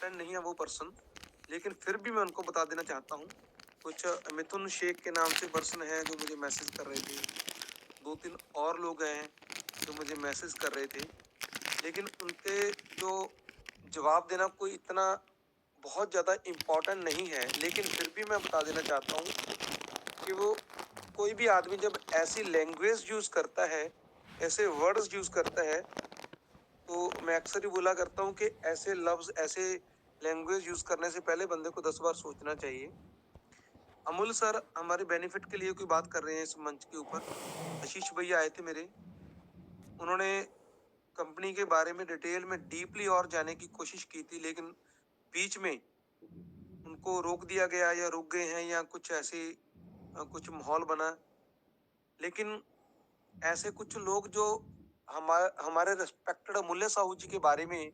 Important नहीं है वो पर्सन, लेकिन फिर भी मैं उनको बता देना चाहता हूँ। कुछ मिथुन शेख के नाम से पर्सन है जो मुझे मैसेज कर रहे थे, 2-3 और लोग हैं जो मुझे मैसेज कर रहे थे, लेकिन उनके जो जवाब देना कोई इतना बहुत ज़्यादा इम्पोर्टेंट नहीं है, लेकिन फिर भी मैं बता देना चाहता हूँ कि वो कोई भी आदमी जब ऐसी लैंग्वेज यूज़ करता है, ऐसे वर्ड्स यूज़ करता है, तो मैं अक्सर ही बोला करता हूँ कि ऐसे लफ्ज़, ऐसे लैंग्वेज यूज़ करने से पहले बंदे को 10 बार सोचना चाहिए। अमूल सर हमारे बेनिफिट के लिए कोई बात कर रहे हैं इस मंच के ऊपर। आशीष भैया आए थे मेरे, उन्होंने कंपनी के बारे में डिटेल में डीपली और जाने की कोशिश की थी, लेकिन बीच में उनको रोक दिया गया या रुक गए हैं या कुछ ऐसे कुछ माहौल बना। लेकिन ऐसे कुछ लोग जो हमारे रिस्पेक्टेड अमूल्य साहू जी के बारे में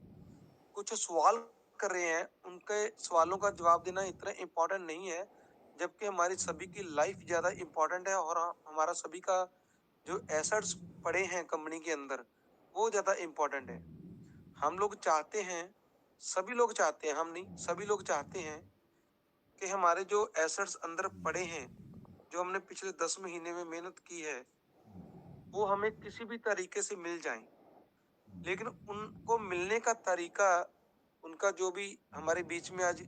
कुछ सवाल कर रहे हैं, उनके सवालों का जवाब देना इतना इम्पोर्टेंट नहीं है, जबकि हमारी सभी की लाइफ ज़्यादा इम्पोर्टेंट है और हमारा सभी का जो एसेट्स पड़े हैं कंपनी के अंदर, वो ज़्यादा इम्पोर्टेंट है। हम लोग चाहते हैं, सभी लोग चाहते हैं, हम नहीं, सभी लोग चाहते हैं कि हमारे जो एसेट्स अंदर पड़े हैं, जो हमने पिछले 10 महीने में मेहनत की है, वो हमें किसी भी तरीके से मिल जाएँ। लेकिन उनको मिलने का तरीका, उनका जो भी हमारे बीच में आज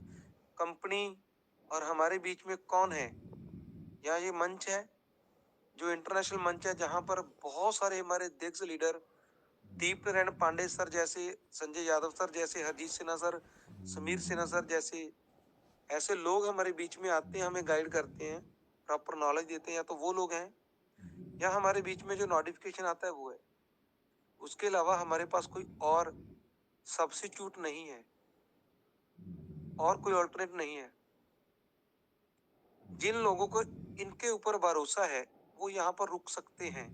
कंपनी और हमारे बीच में कौन है, यहाँ ये मंच है, जो इंटरनेशनल मंच है, जहाँ पर बहुत सारे हमारे दिग्गज लीडर, दीप नारायण पांडे सर जैसे, संजय यादव सर जैसे, हरजीत सिन्हा सर, समीर सिन्हा सर जैसे ऐसे लोग हमारे बीच में आते हैं, हमें गाइड करते हैं, प्रॉपर नॉलेज देते हैं, या तो वो लोग हैं, या हमारे बीच में जो नोटिफिकेशन आता है वो है। उसके अलावा हमारे पास कोई और सब्स्टिट्यूट नहीं है और कोई ऑल्टरनेट नहीं है। जिन लोगों को इनके ऊपर भरोसा है वो यहाँ पर रुक सकते हैं।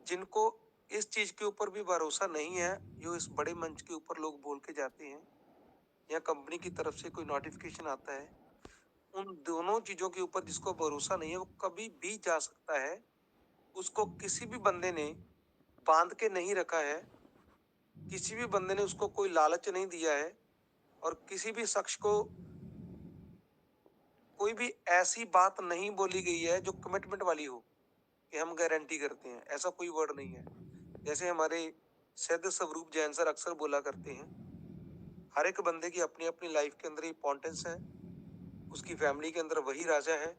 जिनको इस चीज के ऊपर भी भरोसा नहीं है, जो इस बड़े मंच के ऊपर लोग बोल के जाते हैं या कंपनी की तरफ से कोई नोटिफिकेशन आता है, उन दोनों चीजों के ऊपर जिसको भरोसा नहीं है वो कभी भी जा सकता है। उसको किसी भी बंदे ने बांध के नहीं रखा है, किसी भी बंदे ने उसको कोई लालच नहीं दिया है, और किसी भी शख्स को कोई भी ऐसी बात नहीं बोली गई है जो कमिटमेंट वाली हो कि हम गारंटी करते हैं, ऐसा कोई वर्ड नहीं है। जैसे हमारे सिद्ध स्वरूप जैन सर अक्सर बोला करते हैं, हर एक बंदे की अपनी अपनी लाइफ के अंदर इंपॉर्टेंस है, उसकी फैमिली के अंदर वही राजा है,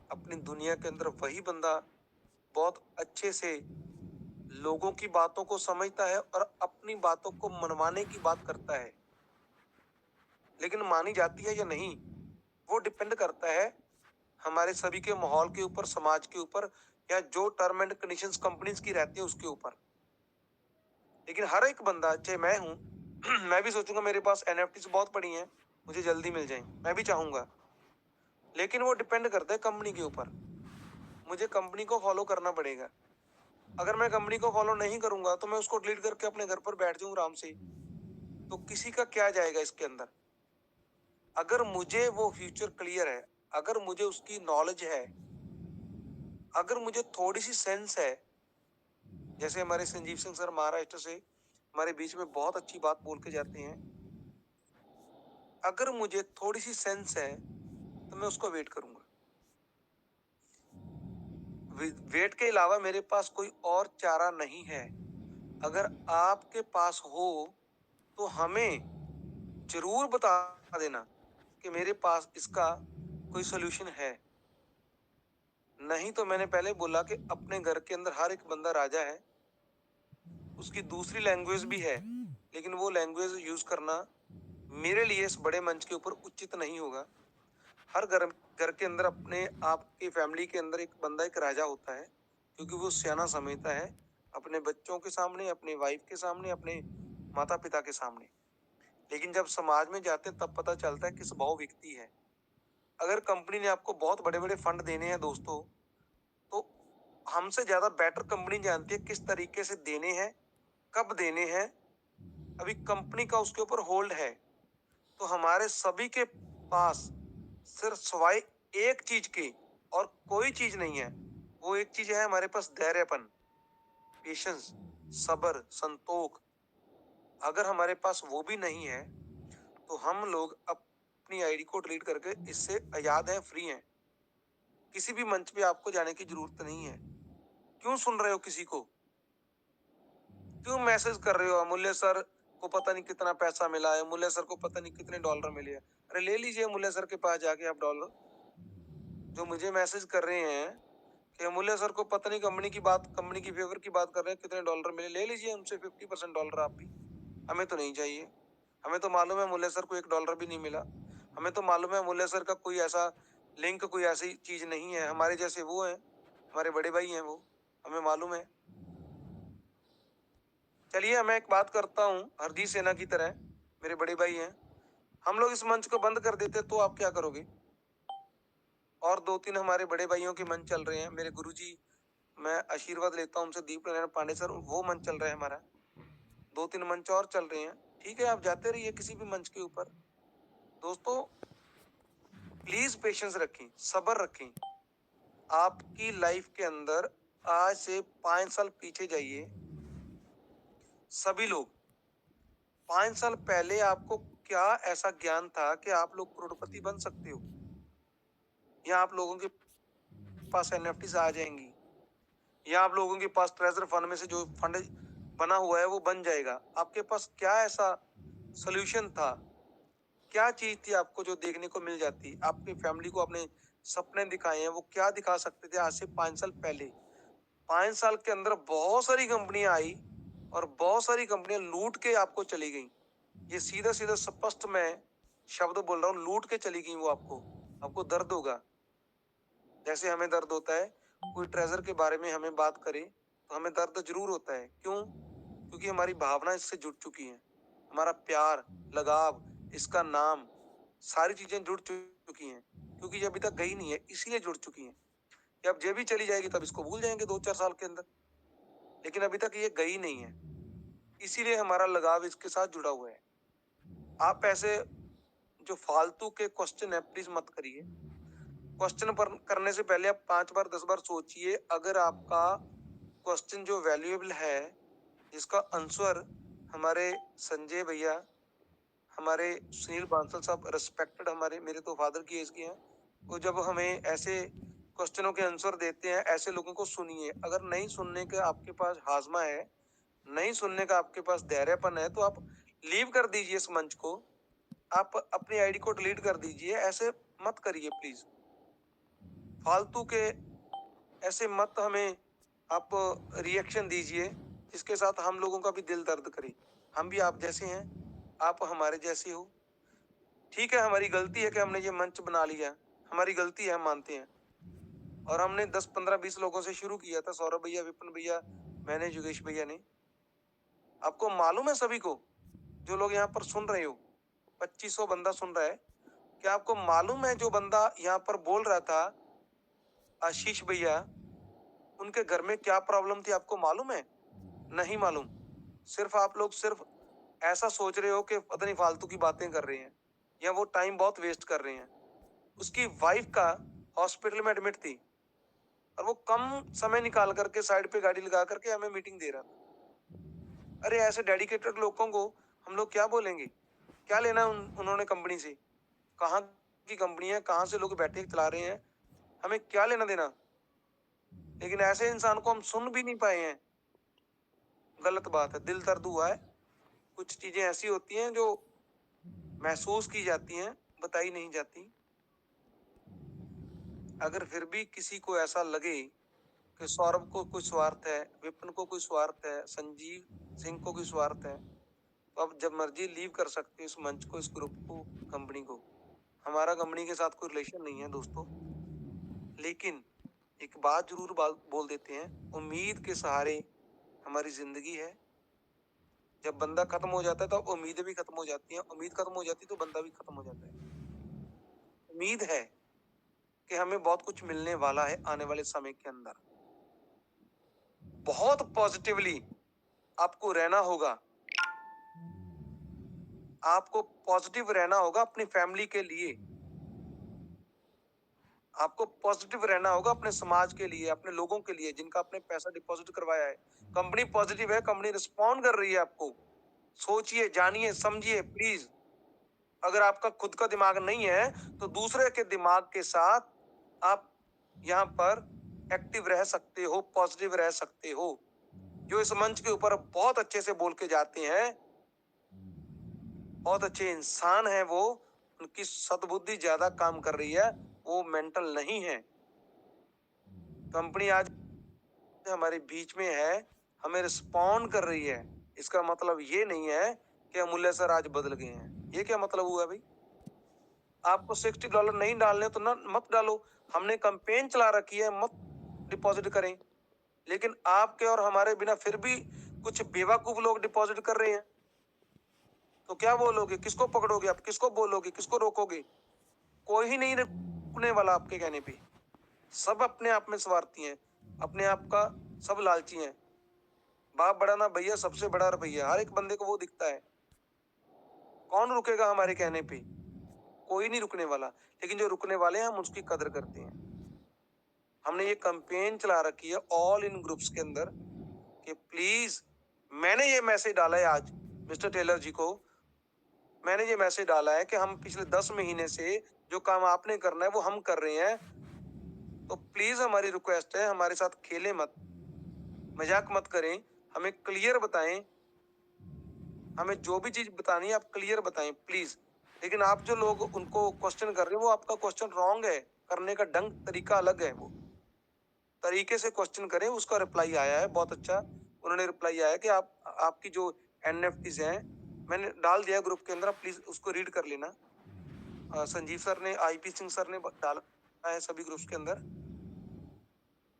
अपनी दुनिया के अंदर वही बंदा बहुत अच्छे से लोगों की बातों को समझता है और अपनी बातों को मनवाने की बात करता है। लेकिन मानी जाती है या नहीं, वो डिपेंड करता है हमारे सभी के माहौल के ऊपर, समाज के ऊपर, या जो टर्म एंड कंडीशंस कंपनीज की रहती है उसके ऊपर। लेकिन हर एक बंदा, चाहे मैं हूं मैं भी सोचूंगा मेरे पास एनएफटीज बहुत पड़ी हैं, मुझे जल्दी मिल जाएं, मैं भी चाहूंगा। लेकिन वो डिपेंड करता है कंपनी के ऊपर, मुझे कंपनी को फॉलो करना पड़ेगा। अगर मैं कंपनी को फॉलो नहीं करूंगा तो मैं उसको डिलीट करके अपने घर पर बैठ जाऊं आराम से, तो किसी का क्या जाएगा इसके अंदर। अगर मुझे वो फ्यूचर क्लियर है, अगर मुझे उसकी नॉलेज है, अगर मुझे थोड़ी सी सेंस है, जैसे हमारे संजीव सिंह सर महाराष्ट्र से हमारे बीच में बहुत अच्छी बात बोल के जाते हैं, अगर मुझे थोड़ी सी सेंस है तो मैं उसको वेट करूंगा। वेट के अलावा मेरे पास कोई और चारा नहीं है। अगर आपके पास हो तो हमें जरूर बता देना कि मेरे पास इसका कोई सोल्यूशन है। नहीं तो मैंने पहले बोला कि अपने घर के अंदर हर एक बंदा राजा है, उसकी दूसरी लैंग्वेज भी है, लेकिन वो लैंग्वेज यूज करना मेरे लिए इस बड़े मंच के ऊपर उचित नहीं होगा। हर घर घर के अंदर अपने आपकी फैमिली के अंदर एक बंदा एक राजा होता है, क्योंकि वो सियाना समझता है अपने बच्चों के सामने, अपने वाइफ के सामने, अपने माता पिता के सामने। लेकिन जब समाज में जाते हैं तब पता चलता है कि स्वभाव व्यक्ति है। अगर कंपनी ने आपको बहुत बड़े बड़े फंड देने हैं दोस्तों, तो हमसे ज्यादा बेटर कंपनी जानती है किस तरीके से देने हैं, कब देने हैं। अभी कंपनी का उसके ऊपर होल्ड है, तो हमारे सभी के पास सिर्फ सवाई एक चीज की और कोई चीज नहीं है। वो एक चीज है हमारे पास, धैर्यपन, पेशेंस, सब्र, संतोख। अगर हमारे पास वो भी नहीं है तो हम लोग अपनी आईडी को डिलीट करके इससे आजाद हैं, फ्री हैं। किसी भी मंच पे आपको जाने की जरूरत नहीं है। क्यों सुन रहे हो किसी को? क्यों मैसेज कर रहे हो? अमूल्य सर को पता नहीं कितना पैसा मिला है, अमूल्य सर को पता नहीं कितने डॉलर मिले हैं। अरे ले लीजिए अमूल्य सर के पास जाके आप डॉलर। जो मुझे मैसेज कर रहे हैं कि अमूल्य सर को पता नहीं कंपनी की फेवर की बात कर रहे हैं, कितने डॉलर मिले, ले लीजिए उनसे 50% डॉलर आप भी। हमें तो नहीं चाहिए। हमें तो मालूम है अमूल्य सर को $1 भी नहीं मिला। हमें तो मालूम है अमूल्य सर का कोई ऐसा लिंक, कोई ऐसी चीज नहीं है। हमारे जैसे वो हैं, हमारे बड़े भाई हैं वो, हमें मालूम है। चलिए मैं एक बात करता हूँ, हरजीत सेना की तरह मेरे बड़े भाई हैं। हम लोग इस मंच को बंद कर देते तो आप क्या करोगे? और 2-3 हमारे बड़े भाइयों के मंच चल रहे हैं। मेरे गुरुजी, मैं आशीर्वाद लेता हूँ उनसे, दीप नारायण पांडे सर, वो मंच चल रहा है हमारा। 2-3 मंच और चल रहे हैं। ठीक है, आप जाते रहिए किसी भी मंच के ऊपर। दोस्तों प्लीज पेशेंस रखें, सब्र रखें। आपकी लाइफ के अंदर आज से 5 साल पीछे जाइए। सभी लोग 5 साल पहले आपको क्या ऐसा ज्ञान था कि आप लोग करोड़पति बन सकते हो, या आप लोगों के पास एनएफटीज आ जाएंगी, या आप लोगों के पास ट्रेजर फंड में से जो फंड बना हुआ है वो बन जाएगा? आपके पास क्या ऐसा सोल्यूशन था? क्या चीज थी आपको जो देखने को मिल जाती? आपकी फैमिली को अपने सपने दिखाए हैं, वो क्या दिखा सकते थे आज से 5 साल पहले? 5 साल के अंदर बहुत सारी कंपनियां आई और बहुत सारी कंपनियां लूट के आपको चली गई। ये सीधा सीधा स्पष्ट मैं शब्द बोल रहा हूँ, लूट के चली गई वो आपको दर्द होगा। जैसे हमें दर्द होता है, कोई ट्रेजर के बारे में हमें बात करे तो हमें दर्द जरूर होता है। क्यों? क्योंकि हमारी भावना इससे जुड़ चुकी है। हमारा प्यार, लगाव, इसका नाम, सारी चीजें जुड़ चुकी हैं। क्योंकि ये अभी तक गई नहीं है, इसलिए जुड़ चुकी हैं। कि अब ये भी चली जाएगी तब इसको भूल जाएंगे 2-4 साल के अंदर। लेकिन अभी तक ये गई नहीं है, इसीलिए हमारा लगाव इसके साथ जुड़ा हुआ है। आप ऐसे जो फालतू के क्वेश्चन है प्लीज मत करिए। क्वेश्चन पर करने से पहले आप 5 बार 10 बार सोचिए। अगर आपका क्वेश्चन जो वैल्यूएबल है, जिसका आंसर हमारे संजय भैया, हमारे सुनील बांसल साहब, रिस्पेक्टेड हमारे, मेरे तो फादर की एज के हैं, वो जब हमें ऐसे क्वेश्चनों के आंसर देते हैं, ऐसे लोगों को सुनिए। अगर नहीं सुनने का आपके पास हाजमा है, नहीं सुनने का आपके पास धैर्यपन है, तो आप लीव कर दीजिए इस मंच को। आप अपनी आईडी को डिलीट कर दीजिए। ऐसे मत करिए प्लीज। फालतू के ऐसे मत हमें आप रिएक्शन दीजिए जिसके साथ हम लोगों का भी दिल दर्द करे। हम भी आप जैसे हैं, आप हमारे जैसे हो। ठीक है, हमारी गलती है कि हमने ये मंच बना लिया, हमारी गलती है, हम मानते हैं। और हमने 10 15 20 लोगों से शुरू किया था, सौरभ भैया, विपिन भैया, मैंने, योगेश भैया ने। आपको मालूम है सभी को, जो लोग यहाँ पर सुन रहे हो, 2500 बंदा सुन रहा है, क्या आपको मालूम है जो बंदा यहाँ पर बोल रहा था, आशीष भैया, उनके घर में क्या प्रॉब्लम थी? आपको मालूम है? नहीं मालूम। सिर्फ आप लोग सिर्फ ऐसा सोच रहे हो कि पता नहीं फालतू की बातें कर रहे हैं, या वो टाइम बहुत वेस्ट कर रहे हैं। उसकी वाइफ का हॉस्पिटल में एडमिट थी और वो कम समय निकाल करके साइड पे गाड़ी लगा करके हमें मीटिंग दे रहा था। अरे ऐसे डेडिकेटेड लोगों को हम लोग क्या बोलेंगे? क्या लेना उन्होंने कंपनी से? कहाँ की कंपनी है, कहाँ से लोग बैठे चला रहे हैं, हमें क्या लेना देना? लेकिन ऐसे इंसान को हम सुन भी नहीं पाए हैं। गलत बात है, दिल दर्द हुआ है। कुछ चीजें ऐसी होती हैं जो महसूस की जाती हैं, बताई नहीं जाती। अगर फिर भी किसी को ऐसा लगे कि सौरभ को कोई स्वार्थ है, विपिन को कोई स्वार्थ है, संजीव सिंह को कोई स्वार्थ है, तो आप जब मर्जी लीव कर सकते हो इस मंच को, इस ग्रुप को, कंपनी को। हमारा कंपनी के साथ कोई रिलेशन नहीं है दोस्तों। लेकिन एक बात जरूर बोल देते हैं, उम्मीद के सहारे हमारी जिंदगी है। जब बंदा खत्म हो जाता है तो उम्मीदें भी खत्म हो जाती हैं, उम्मीद खत्म हो जाती है तो बंदा भी खत्म हो जाता है। उम्मीद है कि हमें बहुत कुछ मिलने वाला है आने वाले समय के अंदर। बहुत पॉजिटिवली आपको रहना होगा, आपको पॉजिटिव रहना होगा अपनी फैमिली के लिए, आपको पॉजिटिव रहना होगा अपने समाज के लिए, अपने लोगों के लिए जिनका आपने पैसा डिपॉजिट करवाया है। कंपनी पॉजिटिव है, कंपनी रिस्पॉन्ड कर रही है आपको। सोचिए, जानिए, समझिए प्लीज। अगर आपका खुद का दिमाग नहीं है तो दूसरे के दिमाग के साथ आप यहाँ पर एक्टिव रह सकते हो, पॉजिटिव रह सकते हो। जो इस मंच के ऊपर बहुत अच्छे से बोल के जाते हैं, बहुत अच्छे इंसान हैं वो, उनकी सद्बुद्धि ज्यादा काम कर रही है, वो मेंटल नहीं है। कंपनी आज हमारे बीच में है, हमें रिस्पॉन्ड कर रही है, इसका मतलब ये नहीं है कि अमूल्य सर आज बदल गए हैं। ये क्या मतलब हुआ भाई? आपको $60 नहीं डालने तो ना मत डालो, हमने कैंपेन चला रखी है, मत डिपॉजिट करें। लेकिन आपके और हमारे बिना फिर भी कुछ बेवकूफ लोग डिपॉजिट कर रहे हैं, तो क्या बोलोगे? किसको पकड़ोगे आप? किसको बोलोगे? किसको रोकोगे? कोई ही नहीं रुकने वाला आपके कहने पे। सब अपने आप में स्वार्थी हैं, अपने आप का सब लालची हैं। बाप बड़ा ना भैया, सबसे बड़ा भैया, हर एक बंदे को वो दिखता है। कौन रुकेगा हमारे कहने पे? कोई नहीं रुकने वाला। लेकिन जो रुकने वाले हैं हम उसकी कदर करते हैं। हमने ये कैंपेन चला रखी है ऑल इन ग्रुप्स के अंदर कि प्लीज, मैंने ये मैसेज डाला है आज मिस्टर टेलर जी को, मैंने ये मैसेज डाला है कि हम पिछले 10 महीने से जो काम आपने करना है वो हम कर रहे हैं, तो प्लीज हमारी रिक्वेस्ट है, हमारे साथ खेलें मत, मजाक मत करें, हमें क्लियर बताएं, हमें जो भी चीज बतानी है आप क्लियर बताएं प्लीज। लेकिन आप जो लोग उनको क्वेश्चन कर रहे हो वो आपका क्वेश्चन रॉन्ग है, करने का ढंग तरीका अलग है। वो तरीके से क्वेश्चन करें। उसका रिप्लाई आया है बहुत अच्छा, उन्होंने रिप्लाई आया कि आपकी जो एनएफटीज हैं मैंने डाल दिया ग्रुप के अंदर, आप प्लीज उसको रीड कर लेना। संजीव सर ने, आईपी सिंह सर ने डाला है सभी ग्रुप्स के अंदर।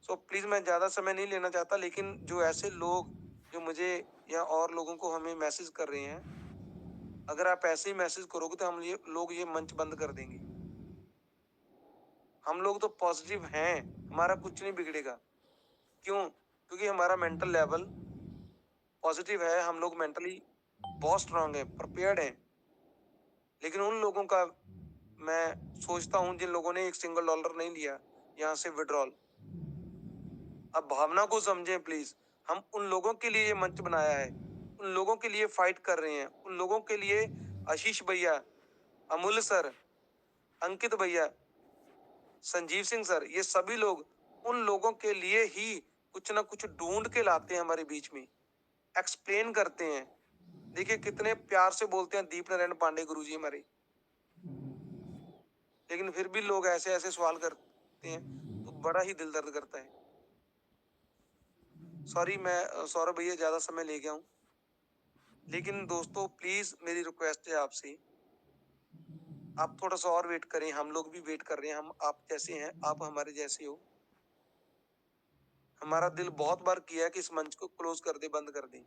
सो प्लीज, मैं ज्यादा समय नहीं लेना चाहता, लेकिन जो ऐसे लोग जो मुझे या और लोगों को हमें मैसेज कर रहे हैं, अगर आप ऐसे ही मैसेज करोगे तो हम ये मंच बंद कर देंगे। हम लोग तो पॉजिटिव हैं, हमारा कुछ नहीं बिगड़ेगा। क्यों? क्योंकि हमारा मेंटल लेवल पॉजिटिव है, हम लोग मेंटली बहुत स्ट्रांग है, प्रिपेयर्ड हैं। लेकिन उन लोगों का मैं सोचता हूँ जिन लोगों ने $1 नहीं लिया यहाँ से विड्रॉल, अब भावना को समझें प्लीज। हम उन लोगों के लिए ये मंच बनाया है, उन लोगों के लिए फाइट कर रहे हैं, उन लोगों के लिए आशीष भैया, अमूल्य सर, अंकित भैया, संजीव सिंह सर, ये सभी लोग उन लोगों के लिए ही कुछ ना कुछ ढूंढ के लाते हैं हमारे बीच में, एक्सप्लेन करते हैं। देखिए कितने प्यार से बोलते हैं दीप नारायण पांडे गुरुजी हमारे, लेकिन फिर भी लोग ऐसे ऐसे सवाल करते हैं तो बड़ा ही दिल दर्द करता है। सॉरी, मैं सौरभ भैया ज्यादा समय ले गया हूँ, लेकिन दोस्तों प्लीज मेरी रिक्वेस्ट है आपसे, आप थोड़ा सा और वेट करें, हम लोग भी वेट कर रहे हैं, हम आप जैसे हैं, आप हमारे जैसे हो। हमारा दिल बहुत बार किया है कि इस मंच को क्लोज कर दे, बंद कर दे,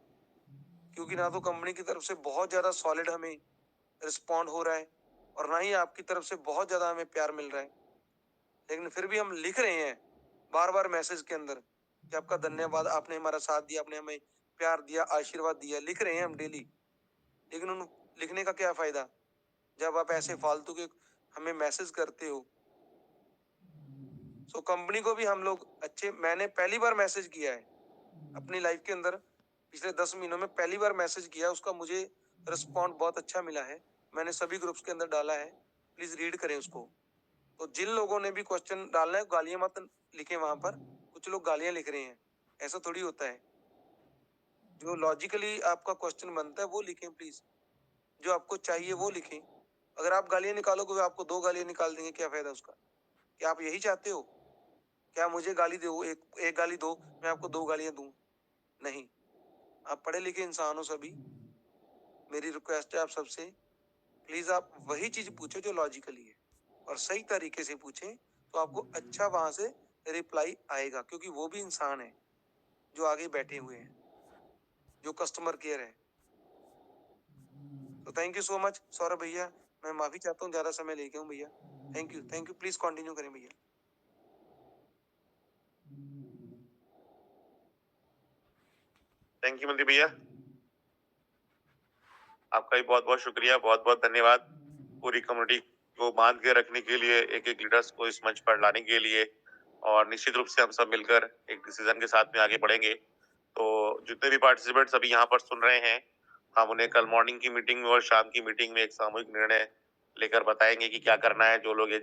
क्योंकि ना तो कंपनी की तरफ से बहुत ज्यादा सॉलिड हमें रिस्पॉन्ड हो रहा है और ना ही आपकी तरफ से बहुत ज्यादा हमें प्यार मिल रहा है। लेकिन फिर भी हम लिख रहे हैं बार बार मैसेज के अंदर कि आपका धन्यवाद, आपने हमारा साथ दिया, आपने हमें प्यार दिया, आशीर्वाद दिया, लिख रहे हैं हम डेली। लेकिन उन लिखने का क्या फायदा जब आप ऐसे फालतू के हमें मैसेज करते हो। सो कंपनी को भी हम लोग अच्छे, मैंने पहली बार मैसेज किया है अपनी लाइफ के अंदर, पिछले 10 महीनों में पहली बार मैसेज किया, उसका मुझे रिस्पॉन्ड बहुत अच्छा मिला है, मैंने सभी ग्रुप्स के अंदर डाला है, प्लीज रीड करें उसको। तो जिन लोगों ने भी क्वेश्चन डालना है, गालियां मत लिखें वहां पर, कुछ लोग गालियां लिख रहे हैं, ऐसा थोड़ी होता है। जो लॉजिकली आपका क्वेश्चन बनता है वो लिखें प्लीज, जो आपको चाहिए वो लिखें। अगर आप गालियां निकालोगे, आपको 2 गालियां निकाल देंगे, क्या फायदा उसका? क्या आप यही चाहते हो? क्या मुझे गाली दो, एक गाली दो, मैं आपको 2 गालियां दूं? नहीं। आप पढ़े लिखे इंसान हो सभी, मेरी रिक्वेस्ट है आप सबसे, प्लीज आप वही चीज पूछो जो लॉजिकली है, और सही तरीके से पूछें, तो आपको अच्छा वहां से रिप्लाई आएगा, क्योंकि वो भी इंसान है जो आगे बैठे हुए हैं, जो कस्टमर केयर है। तो thank you so much Saurabh भैया, मैं माफी चाहता हूँ ज्यादा समय ले गया हूँ भैया। थैंक यू, प्लीज कंटिन्यू करें भैया। थैंक यू मंदी भैया, आपका भी बहुत बहुत शुक्रिया, बहुत बहुत धन्यवाद पूरी कम्युनिटी को बांध के रखने के लिए, एक एक लीडर्स को इस मंच पर लाने के लिए, और निश्चित रूप से हम सब मिलकर एक डिसीजन के साथ में आगे बढ़ेंगे। तो जितने भी पार्टिसिपेंट्स अभी यहाँ पर सुन रहे हैं, हम उन्हें कल मॉर्निंग की मीटिंग में और शाम की मीटिंग में एक सामूहिक निर्णय लेकर बताएँगे कि क्या करना है। जो लोग ये